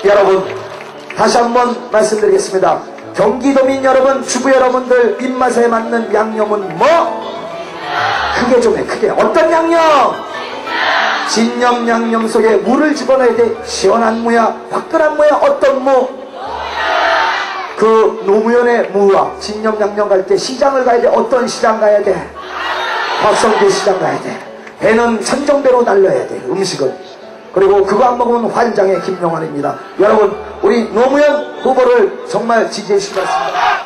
여러분, 다시 한번 말씀드리겠습니다. 경기도민 여러분, 주부 여러분들 입맛에 맞는 양념은 뭐? 크게 좀 해, 크게. 어떤 양념? 진념 양념 속에 무를 집어넣어야 돼. 시원한 무야, 화끈한 무야, 어떤 무? 그 노무현의 무와 진념 양념 갈 때 시장을 가야 돼. 어떤 시장 가야 돼? 박성규 시장 가야 돼. 배는 천정배로 날려야 돼, 음식은. 그리고 그거 안 먹으면 환장의 김용환입니다. 여러분, 우리 노무현 후보를 정말 지지해 주시기 바랍니다.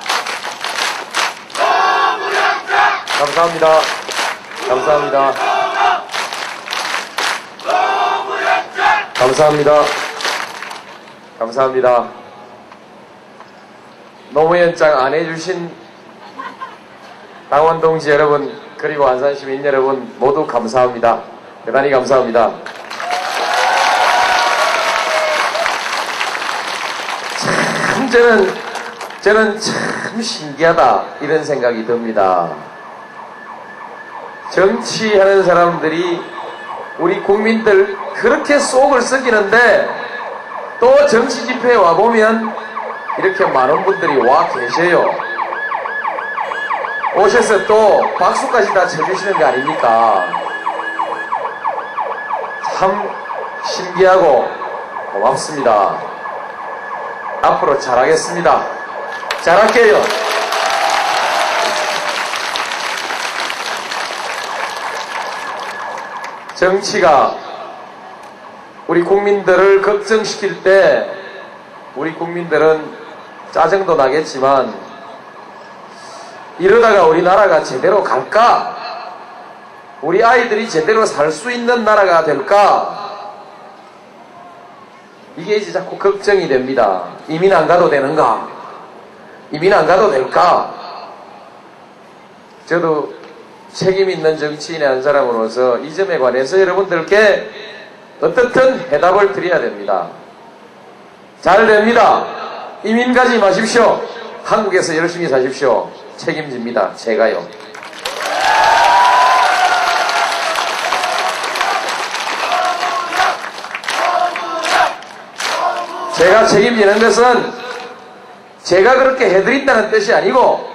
감사합니다. 감사합니다. 감사합니다. 감사합니다. 노무현장 안 해주신 당원 동지 여러분, 그리고 안산 시민 여러분 모두 감사합니다. 대단히 감사합니다. 저는 참 신기하다 이런 생각이 듭니다. 정치하는 사람들이 우리 국민들 그렇게 속을 썩이는데 또 정치 집회에 와보면 이렇게 많은 분들이 와 계셔요. 오셔서 또 박수까지 다 쳐주시는 거 아닙니까? 참 신기하고 고맙습니다. 앞으로 잘하겠습니다. 잘할게요. 정치가 우리 국민들을 걱정시킬 때 우리 국민들은 짜증도 나겠지만 이러다가 우리나라가 제대로 갈까? 우리 아이들이 제대로 살 수 있는 나라가 될까? 이게 이제 자꾸 걱정이 됩니다. 이민 안 가도 되는가? 이민 안 가도 될까? 저도 책임 있는 정치인의 한 사람으로서 이 점에 관해서 여러분들께 어떻든 해답을 드려야 됩니다. 잘 됩니다. 이민 가지 마십시오. 한국에서 열심히 사십시오. 책임집니다. 제가요. 제가 책임지는 것은 제가 그렇게 해드린다는 뜻이 아니고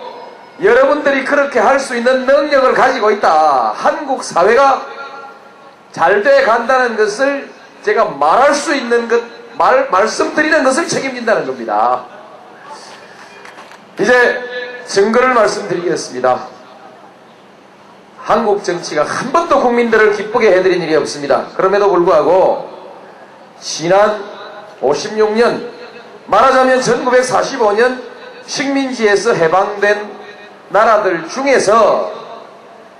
여러분들이 그렇게 할 수 있는 능력을 가지고 있다. 한국 사회가 잘 돼 간다는 것을 제가 말할 수 있는 것, 말씀드리는 것을 책임진다는 겁니다. 이제 증거를 말씀드리겠습니다. 한국 정치가 한 번도 국민들을 기쁘게 해드린 일이 없습니다. 그럼에도 불구하고 지난 56년, 말하자면 1945년 식민지에서 해방된 나라들 중에서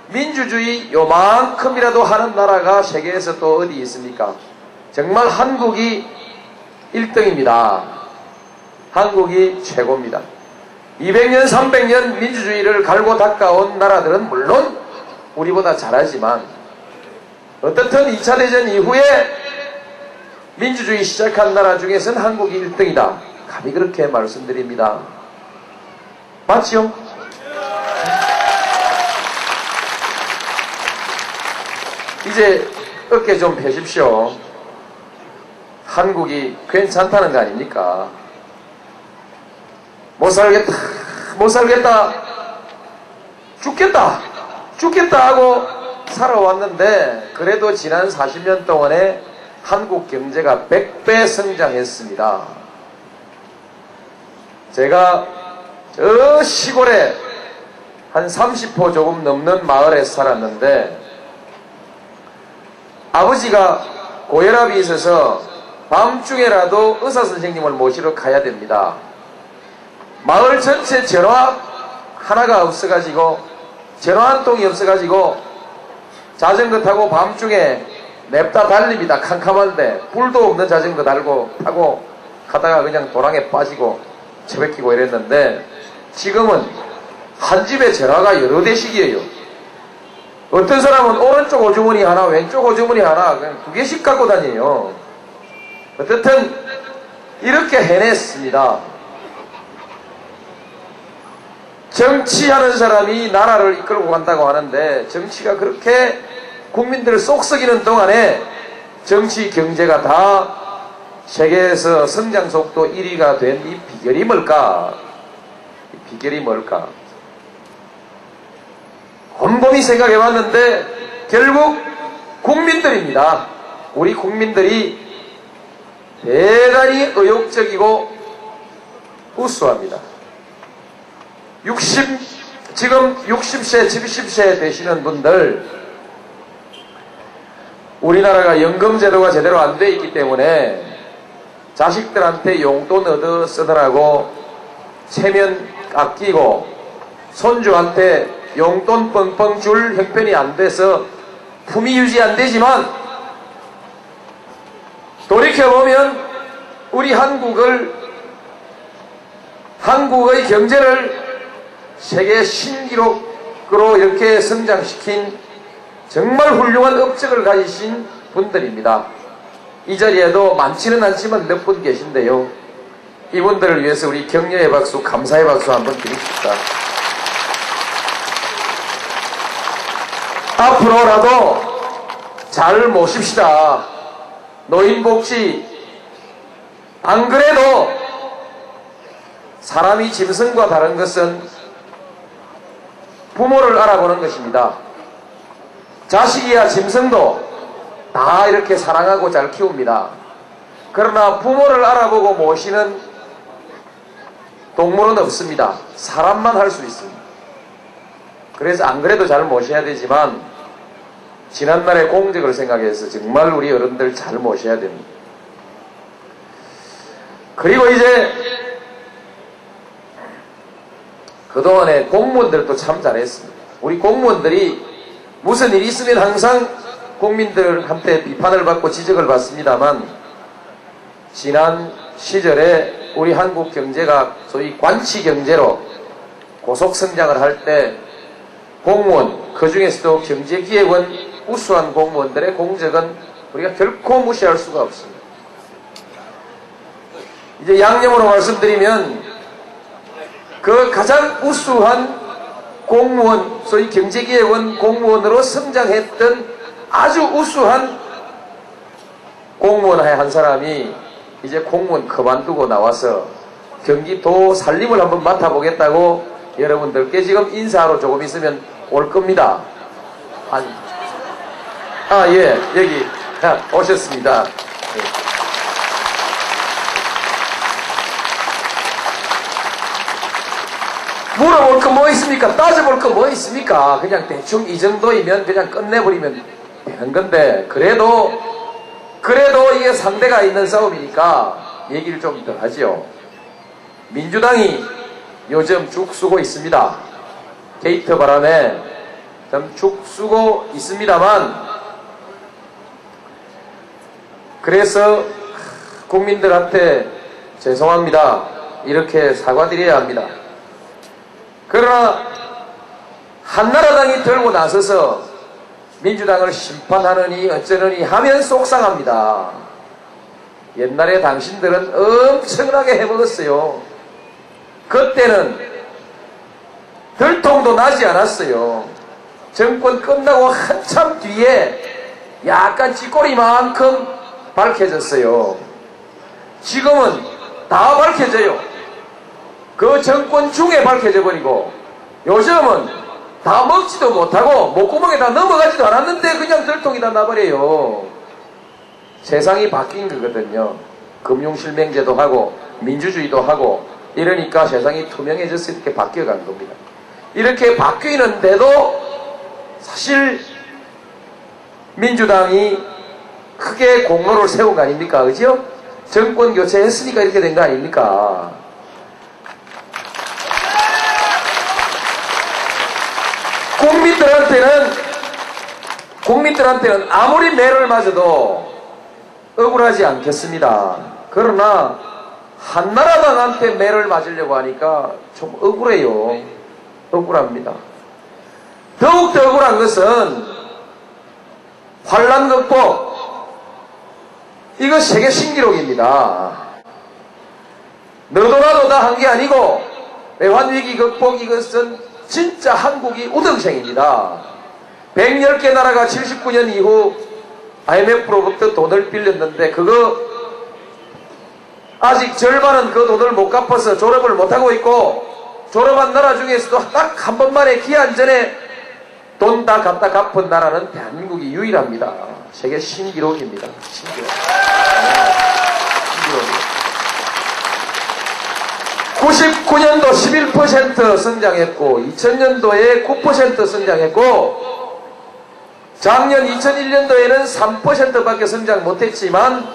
민주주의 요만큼이라도 하는 나라가 세계에서 또 어디 있습니까? 정말 한국이 1등입니다. 한국이 최고입니다. 200년, 300년 민주주의를 갈고 닦아온 나라들은 물론 우리보다 잘하지만 어떻든 2차 대전 이후에 민주주의 시작한 나라 중에서는 한국이 1등이다. 감히 그렇게 말씀드립니다. 맞지요? 이제 어깨 좀 펴십시오. 한국이 괜찮다는 거 아닙니까? 못 살겠다, 못 살겠다, 죽겠다 하고 살아왔는데 그래도 지난 40년 동안에 한국 경제가 100배 성장했습니다. 제가 저 시골에 한 30호 조금 넘는 마을에 살았는데 아버지가 고혈압이 있어서 밤중에라도 의사 선생님을 모시러 가야 됩니다. 마을 전체 전화 하나가 없어가지고 전화 한 통이 없어가지고 자전거 타고 밤중에 냅다 달립니다. 캄캄한데 불도 없는 자전거 타고 가다가 그냥 도랑에 빠지고 처박히고 이랬는데, 지금은 한 집에 전화가 여러 대씩이에요. 어떤 사람은 오른쪽 오주머니 하나, 왼쪽 오주머니 하나, 그냥 2개씩 갖고 다녀요. 어쨌든 이렇게 해냈습니다. 정치하는 사람이 나라를 이끌고 간다고 하는데, 정치가 그렇게 국민들을 쏙썩이는 동안에 정치 경제가 다 세계에서 성장 속도 1위가 된 이 비결이 뭘까? 이 비결이 뭘까? 곰곰이 생각해 봤는데 결국 국민들입니다. 우리 국민들이 대단히 의욕적이고 우수합니다. 지금 60세, 70세 되시는 분들, 우리나라가 연금제도가 제대로 안 돼 있기 때문에 자식들한테 용돈 얻어 쓰느라고 체면 아끼고 손주한테 용돈 뻥뻥 줄 형편이 안 돼서 품위 유지 안 되지만, 돌이켜보면 우리 한국의 경제를 세계 신기록으로 이렇게 성장시킨 정말 훌륭한 업적을 가지신 분들입니다. 이 자리에도 많지는 않지만 몇 분 계신데요. 이분들을 위해서 우리 격려의 박수, 감사의 박수 한번 드립시다. 앞으로라도 잘 모십시다. 노인복지, 안 그래도 사람이 짐승과 다른 것은 부모를 알아보는 것입니다. 자식이야 짐승도 다 이렇게 사랑하고 잘 키웁니다. 그러나 부모를 알아보고 모시는 동물은 없습니다. 사람만 할 수 있습니다. 그래서 안 그래도 잘 모셔야 되지만, 지난날의 공적을 생각해서 정말 우리 어른들 잘 모셔야 됩니다. 그리고 이제 그동안에 공무원들도 참 잘했습니다. 우리 공무원들이 무슨 일이 있으면 항상 국민들한테 비판을 받고 지적을 받습니다만, 지난 시절에 우리 한국 경제가 소위 관치 경제로 고속 성장을 할 때 공무원, 그 중에서도 경제기획원 우수한 공무원들의 공적은 우리가 결코 무시할 수가 없습니다. 이제 양념으로 말씀드리면, 그 가장 우수한 공무원, 소위 경제기획원 공무원으로 성장했던 아주 우수한 공무원 한 사람이 이제 공무원 그만두고 나와서 경기도 살림을 한번 맡아보겠다고 여러분들께 지금 인사하러 조금 있으면 올 겁니다. 예, 여기 오셨습니다. 물어볼 거 뭐 있습니까? 따져볼 거 뭐 있습니까? 그냥 대충 이 정도이면 그냥 끝내버리면 되는 건데, 그래도 이게 상대가 있는 싸움이니까 얘기를 좀 더 하지요. 민주당이 요즘 죽쓰고 있습니다. 게이트 바람에 좀 죽쓰고 있습니다만, 그래서 국민들한테 죄송합니다, 이렇게 사과드려야 합니다. 그러나 한나라당이 들고 나서서 민주당을 심판하느니 어쩌느니 하면 속상합니다. 옛날에 당신들은 엄청나게 해먹었어요. 그때는 들통도 나지 않았어요. 정권 끝나고 한참 뒤에 약간 찌꼬리만큼 밝혀졌어요. 지금은 다 밝혀져요. 그 정권 중에 밝혀져 버리고, 요즘은 다 먹지도 못하고 목구멍에 다 넘어가지도 않았는데 그냥 들통이 다 나버려요. 세상이 바뀐 거거든요. 금융실명제도 하고 민주주의도 하고 이러니까 세상이 투명해져서 이렇게 바뀌어간 겁니다. 이렇게 바뀌는데도 사실 민주당이 크게 공로를 세운 거 아닙니까? 그죠? 정권 교체했으니까 이렇게 된 거 아닙니까? 국민들한테는 국민들한테는 아무리 매를 맞아도 억울하지 않겠습니다. 그러나 한나라당한테 매를 맞으려고 하니까 좀 억울해요. 억울합니다. 더욱더 억울한 것은 환란 극복, 이거 세계 신기록입니다. 너도 나도 다 한 게 아니고 외환위기 극복, 이것은 진짜 한국이 우등생입니다. 110개 나라가 79년 이후 IMF로부터 돈을 빌렸는데 그거 아직 절반은 그 돈을 못 갚아서 졸업을 못하고 있고, 졸업한 나라 중에서도 딱 한 번만에 기한 전에 돈 다 갖다 갚은 나라는 대한민국이 유일합니다. 세계 신기록입니다. 신기록. 신기록. 99년도 11% 성장했고 2000년도에 9% 성장했고 작년 2001년도에는 3%밖에 성장 못했지만,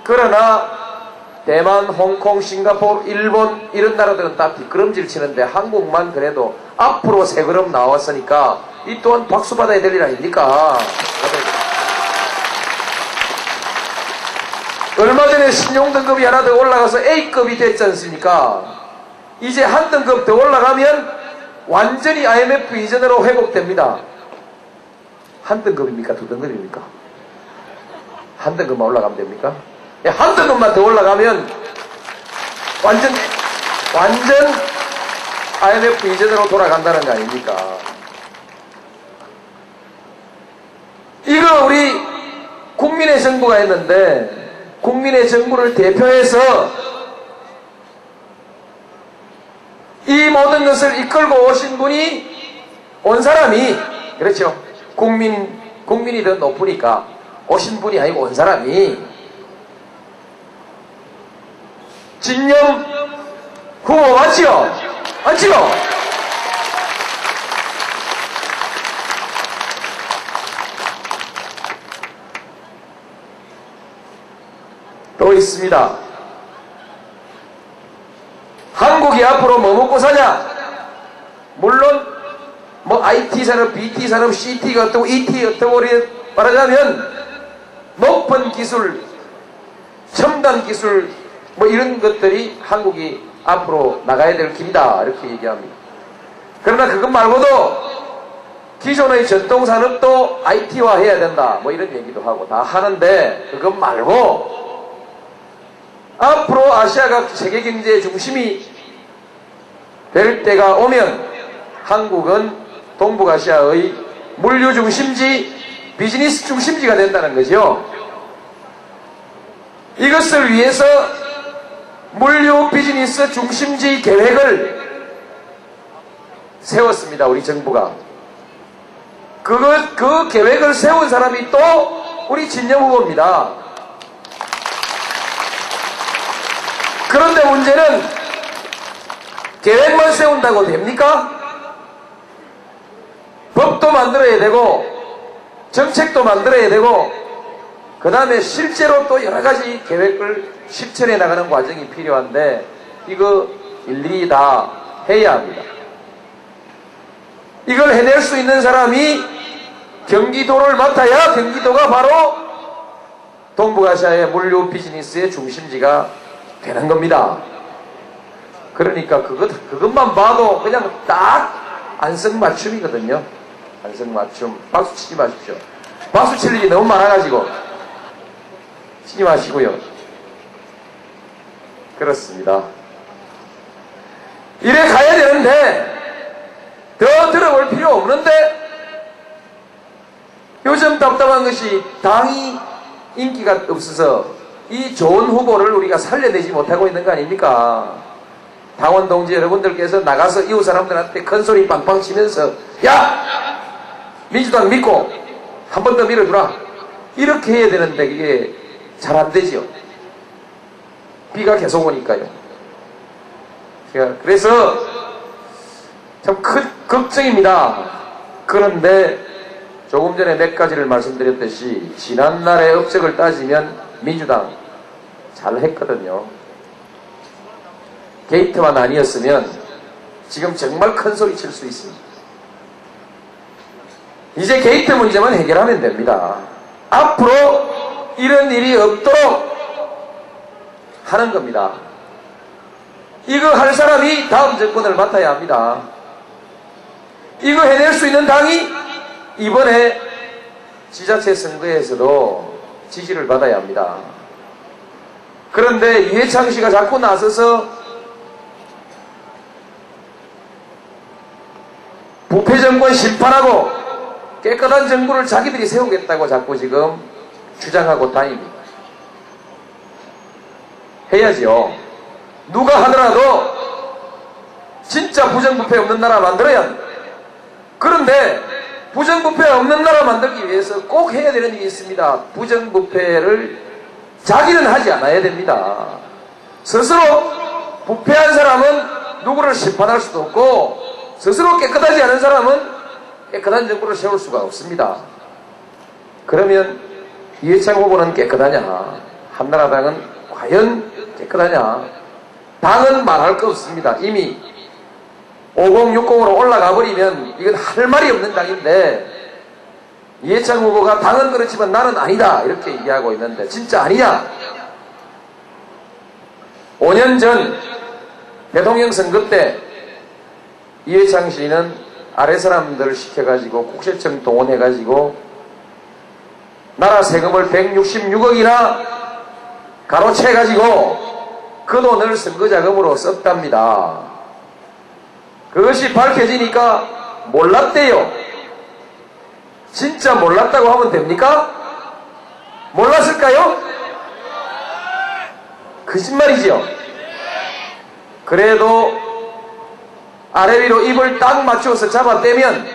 그러나 대만, 홍콩, 싱가포르, 일본 이런 나라들은 다 뒷걸음질 치는데 한국만 그래도 앞으로 세 걸음 나왔으니까 이 또한 박수 받아야 될 일 아닙니까? 얼마 전에 신용등급이 하나 더 올라가서 A급이 됐지 않습니까? 이제 한 등급 더 올라가면 완전히 IMF 이전으로 회복됩니다. 한 등급입니까? 두 등급입니까? 한 등급만 올라가면 됩니까? 한 등급만 더 올라가면 완전 IMF 이전으로 돌아간다는 거 아닙니까? 이거 우리 국민의 정부가 했는데, 국민의 정부를 대표해서 이 모든 것을 이끌고 오신 분이, 온 사람이, 그렇죠, 국민이 더 높으니까 오신 분이 아니고 온 사람이 진영 후보 맞지요? 맞지요? 또 있습니다. 한국이 앞으로 뭐 먹고 사냐? 물론 뭐 IT 산업, BT 산업, CT가 어떻고 ET 어떻고 말하자면 높은 기술, 첨단 기술 뭐 이런 것들이 한국이 앞으로 나가야 될 길이다, 이렇게 얘기합니다. 그러나 그것 말고도 기존의 전통산업도 IT화 해야 된다, 뭐 이런 얘기도 하고 다 하는데, 그것 말고 앞으로 아시아가 세계 경제의 중심이 될 때가 오면 한국은 동북아시아의 물류 중심지, 비즈니스 중심지가 된다는 거죠. 이것을 위해서 물류 비즈니스 중심지 계획을 세웠습니다, 우리 정부가. 그 계획을 세운 사람이 또 우리 진영 후보입니다. 그런데 문제는 계획만 세운다고 됩니까? 법도 만들어야 되고 정책도 만들어야 되고 그 다음에 실제로 또 여러가지 계획을 실천해 나가는 과정이 필요한데, 이거 일일이 다 해야 합니다. 이걸 해낼 수 있는 사람이 경기도를 맡아야 경기도가 바로 동북아시아의 물류 비즈니스의 중심지가 되는 겁니다. 그러니까 그것만 봐도 그냥 딱 안성맞춤이거든요. 안성맞춤. 박수 치지 마십시오. 박수 칠 일이 너무 많아가지고 치지 마시고요. 그렇습니다. 이래 가야 되는데 더 들어볼 필요 없는데, 요즘 답답한 것이 당이 인기가 없어서 이 좋은 후보를 우리가 살려내지 못하고 있는 거 아닙니까? 당원 동지 여러분들께서 나가서 이웃 사람들한테 큰 소리 빵빵 치면서 야! 민주당 믿고 한 번 더 밀어주라, 이렇게 해야 되는데 그게 잘 안 되지요. 비가 계속 오니까요. 그래서 참 큰 걱정입니다. 그런데 조금 전에 몇 가지를 말씀드렸듯이 지난날의 업적을 따지면 민주당 잘했거든요. 게이트만 아니었으면 지금 정말 큰 소리 칠 수 있습니다. 이제 게이트 문제만 해결하면 됩니다. 앞으로 이런 일이 없도록 하는 겁니다. 이거 할 사람이 다음 정권을 맡아야 합니다. 이거 해낼 수 있는 당이 이번에 지자체 선거에서도 지지를 받아야 합니다. 그런데 이해창 씨가 자꾸 나서서 부패 정권 심판하고 깨끗한 정부를 자기들이 세우겠다고 자꾸 지금 주장하고 다닙니다. 해야지요. 누가 하더라도 진짜 부정부패 없는 나라 만들어야 합니다. 그런데 부정부패 없는 나라 만들기 위해서 꼭 해야 되는 일이 있습니다. 부정부패를 자기는 하지 않아야 됩니다. 스스로 부패한 사람은 누구를 심판할 수도 없고 스스로 깨끗하지 않은 사람은 깨끗한 정부를 세울 수가 없습니다. 그러면 이해창 후보는 깨끗하냐? 한나라당은 과연 깨끗하냐? 당은 말할 거 없습니다. 이미 5060으로 올라가 버리면 이건 할 말이 없는 당인데 이해창 후보가 당은 그렇지만 나는 아니다 이렇게 얘기하고 있는데 진짜 아니냐? 5년 전 대통령 선거 때 이해창 씨는 아래 사람들을 시켜가지고 국세청 동원해가지고 나라 세금을 166억이나 가로채가지고 그 돈을 선거자금으로 썼답니다. 그것이 밝혀지니까 몰랐대요. 진짜 몰랐다고 하면 됩니까? 몰랐을까요? 거짓말이죠. 그래도 아래 위로 입을 딱 맞추어서 잡아떼면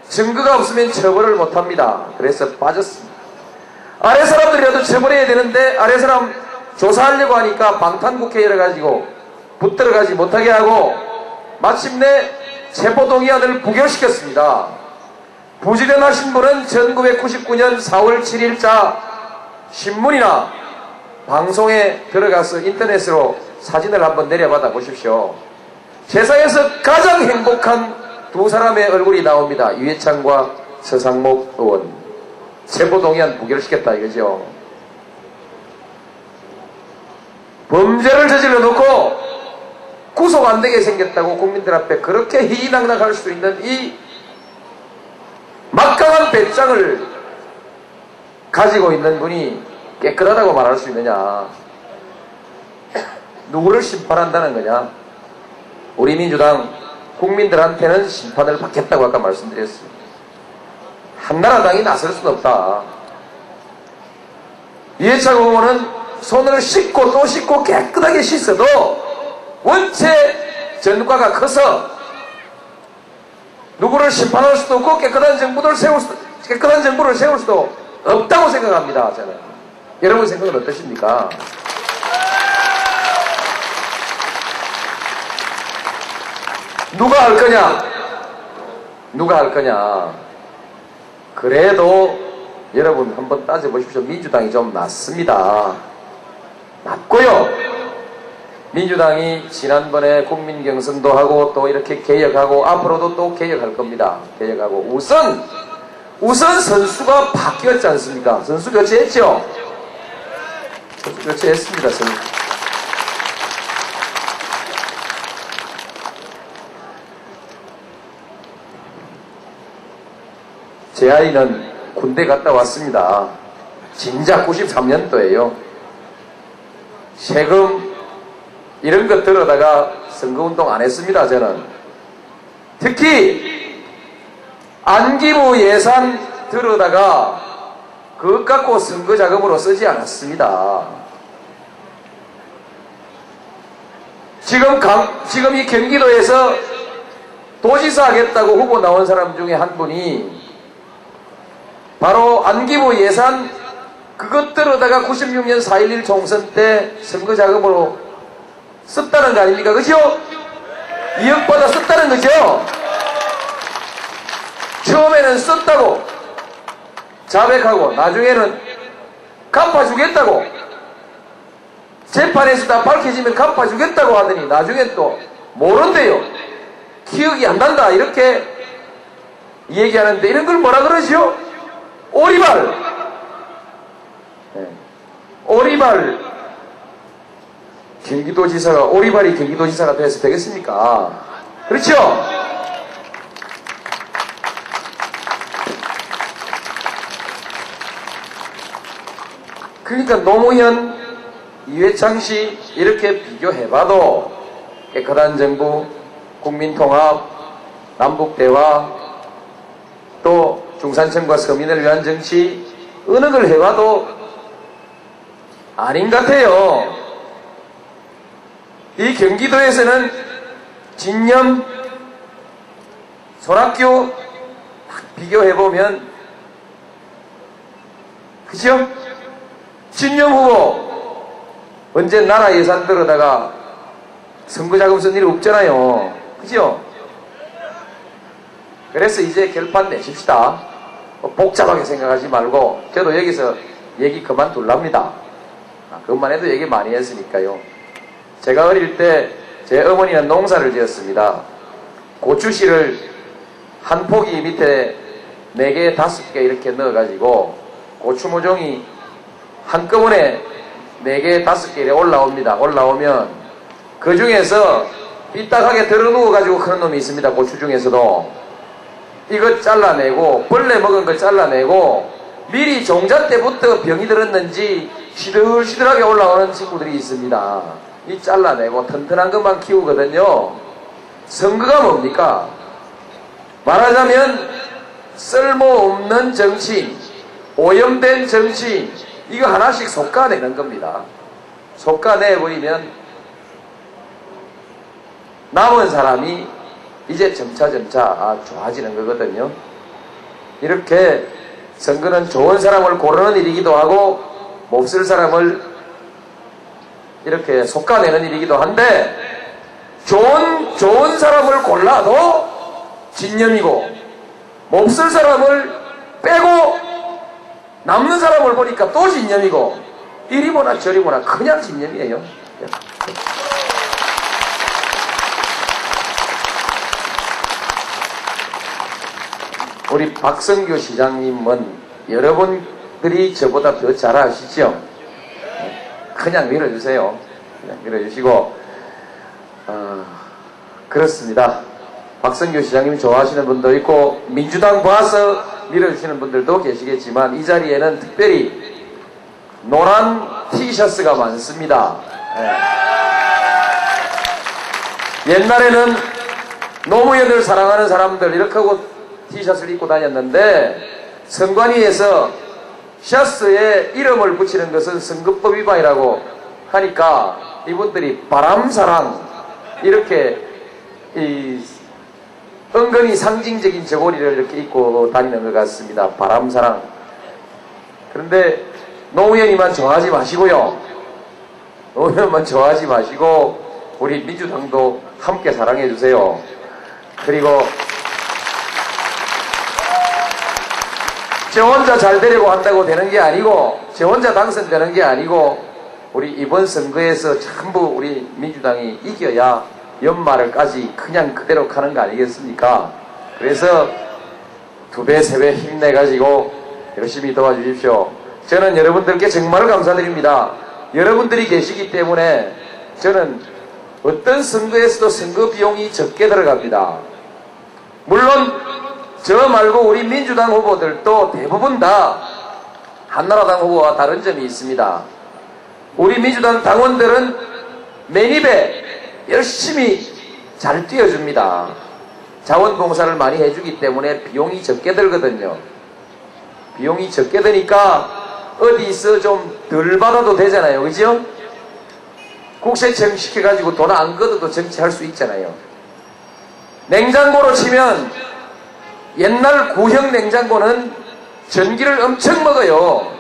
증거가 없으면 처벌을 못합니다. 그래서 빠졌습니다. 아래 사람들이라도 처벌해야 되는데 아래 사람 조사하려고 하니까 방탄국회의를 가지고 붙들어가지 못하게 하고 마침내 체포동의안을 부결시켰습니다. 부지런하신 분은 1999년 4월 7일자 신문이나 방송에 들어가서 인터넷으로 사진을 한번 내려받아 보십시오. 세상에서 가장 행복한 두 사람의 얼굴이 나옵니다. 유해창과 서상목 의원. 체포동의안 부결시켰다 이거죠. 범죄를 저질러 놓고 구속 안 되게 생겼다고 국민들 앞에 그렇게 희희낙낙할 수 있는 이 막강한 배짱을 가지고 있는 분이 깨끗하다고 말할 수 있느냐? 누구를 심판한다는 거냐? 우리 민주당 국민들한테는 심판을 받겠다고 아까 말씀드렸습니다. 한나라당이 나설 수는 없다. 이해창 후보는 손을 씻고 또 씻고 깨끗하게 씻어도 원체 전과가 커서 누구를 심판할 수도 없고 깨끗한 정부를 세울 수도 없다고 생각합니다. 저는. 여러분 생각은 어떠십니까? 누가 할 거냐? 누가 할 거냐? 그래도 여러분 한번 따져보십시오. 민주당이 좀 낫습니다. 낫고요. 민주당이 지난번에 국민경선도 하고 또 이렇게 개혁하고 앞으로도 또 개혁할 겁니다. 개혁하고 우선 선수가 바뀌었지 않습니까? 선수 교체했죠? 선수 교체했습니다. 선수. 제 아이는 군대 갔다 왔습니다. 진작 93년도에요. 세금 이런 것 들어다가 선거운동 안 했습니다. 저는 특히 안기부 예산 들어다가 그것 갖고 선거자금으로 쓰지 않았습니다. 지금 이 경기도에서 도지사 하겠다고 후보 나온 사람 중에 한 분이 바로 안기부 예산 그것 들어다가 96년 4.11 총선 때 선거자금으로 썼다는 거 아닙니까? 그죠? 2억 받아 썼다는 거죠? 처음에는 썼다고 자백하고 나중에는 갚아주겠다고 재판에서 다 밝혀지면 갚아주겠다고 하더니 나중엔 또 모른대요. 기억이 안 난다 이렇게 얘기하는데 이런 걸 뭐라 그러죠? 오리발. 네. 오리발. 경기도지사가 오리발이 경기도지사가 돼서 되겠습니까? 그렇죠? 그러니까 노무현, 이회창시 이렇게 비교해봐도 깨끗한 정부, 국민통합, 남북대화, 또 중산층과 서민을 위한 정치 어느 걸 해봐도 아닌 것 같아요. 이 경기도에서는 진념, 손학규 비교해보면 그죠? 진념 후보 언제 나라 예산 들어다가 선거자금 쓴 일이 없잖아요. 그죠? 그래서 이제 결판 내십시다. 복잡하게 생각하지 말고 저도 여기서 얘기 그만둘랍니다. 그것만 해도 얘기 많이 했으니까요. 제가 어릴 때 제 어머니는 농사를 지었습니다. 고추씨를 한 포기 밑에 4개, 5개 이렇게 넣어가지고 고추 모종이 한꺼번에 4개, 5개 이렇게 올라옵니다. 올라오면 그 중에서 삐딱하게 들어 누워가지고 크는 놈이 있습니다. 고추 중에서도. 이거 잘라내고 벌레 먹은 거 잘라내고 미리 종자 때부터 병이 들었는지 시들시들하게 올라오는 친구들이 있습니다. 이 잘라내고 튼튼한 것만 키우거든요. 선거가 뭡니까? 말하자면 쓸모없는 정치인, 오염된 정치인, 이거 하나씩 솎아내는 겁니다. 솎아내버리면 남은 사람이 이제 점차 좋아지는 거거든요. 이렇게 선거는 좋은 사람을 고르는 일이기도 하고 몹쓸 사람을 이렇게 솎아내는 일이기도 한데 좋은 사람을 골라도 진념이고 몹쓸 사람을 빼고 남는 사람을 보니까 또 진념이고 이리 보나 저리 보나 그냥 진념이에요. 우리 박성규 시장님은 여러분들이 저보다 더 잘 아시죠? 그냥 밀어주세요. 그냥 밀어주시고 그렇습니다. 박성규 시장님 좋아하시는 분도 있고 민주당 봐서 밀어주시는 분들도 계시겠지만 이 자리에는 특별히 노란 티셔츠가 많습니다. 옛날에는 노무현을 사랑하는 사람들 이렇게 하고 티셔츠를 입고 다녔는데 선관위에서 셔츠에 이름을 붙이는 것은 선거법 위반이라고 하니까 이분들이 바람사랑 이렇게 은근히 상징적인 저고리를 이렇게 입고 다니는 것 같습니다. 바람사랑. 그런데 노무현이만 좋아하지 마시고요. 노무현만 좋아하지 마시고 우리 민주당도 함께 사랑해 주세요. 그리고 저 혼자 잘 되려고 한다고 되는 게 아니고 저 혼자 당선되는 게 아니고 우리 이번 선거에서 전부 우리 민주당이 이겨야 연말을까지 그냥 그대로 가는 거 아니겠습니까? 그래서 2배, 3배 힘내가지고 열심히 도와주십시오. 저는 여러분들께 정말 감사드립니다. 여러분들이 계시기 때문에 저는 어떤 선거에서도 선거 비용이 적게 들어갑니다. 물론 저 말고 우리 민주당 후보들도 대부분 다 한나라당 후보와 다른 점이 있습니다. 우리 민주당 당원들은 맨입에 열심히 잘 뛰어줍니다. 자원봉사를 많이 해주기 때문에 비용이 적게 들거든요. 비용이 적게 드니까 어디서 좀 덜 받아도 되잖아요. 그죠? 국세청 시켜가지고 돈 안 걷어도 정치할 수 있잖아요. 냉장고로 치면 옛날 구형 냉장고는 전기를 엄청 먹어요.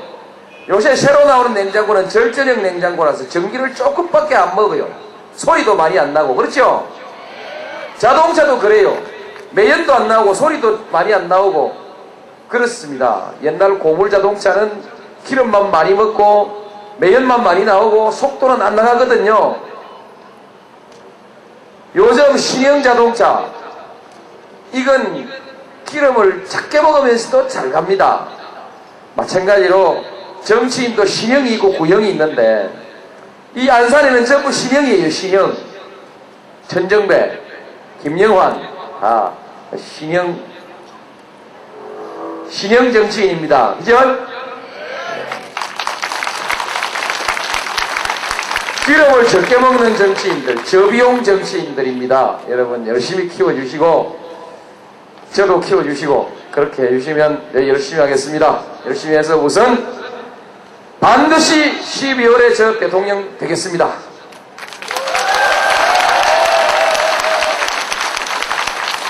요새 새로 나오는 냉장고는 절전형 냉장고라서 전기를 조금밖에 안 먹어요. 소리도 많이 안 나고. 그렇죠? 자동차도 그래요. 매연도 안 나오고 소리도 많이 안 나오고 그렇습니다. 옛날 고물 자동차는 기름만 많이 먹고 매연만 많이 나오고 속도는 안 나가거든요. 요즘 신형 자동차 이건 기름을 작게 먹으면서도 잘 갑니다. 마찬가지로 정치인도 신형이 있고 구형이 있는데 이 안산에는 전부 신형이에요. 신형. 천정배, 김영환 다 신형 정치인입니다. 그죠? 기름을 적게 먹는 정치인들, 저비용 정치인들입니다. 여러분 열심히 키워주시고 저도 키워주시고 그렇게 해주시면 열심히 하겠습니다. 열심히 해서 우선 반드시 12월에 저 대통령 되겠습니다.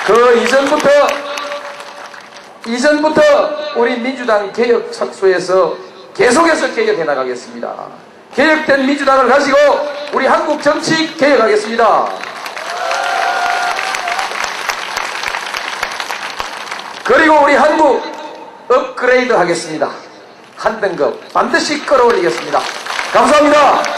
그 이전부터 우리 민주당 개혁 착수에서 계속해서 개혁해 나가겠습니다. 개혁된 민주당을 가지고 우리 한국 정치 개혁하겠습니다. 그리고 우리 한국 업그레이드 하겠습니다. 한 등급 반드시 끌어올리겠습니다. 감사합니다.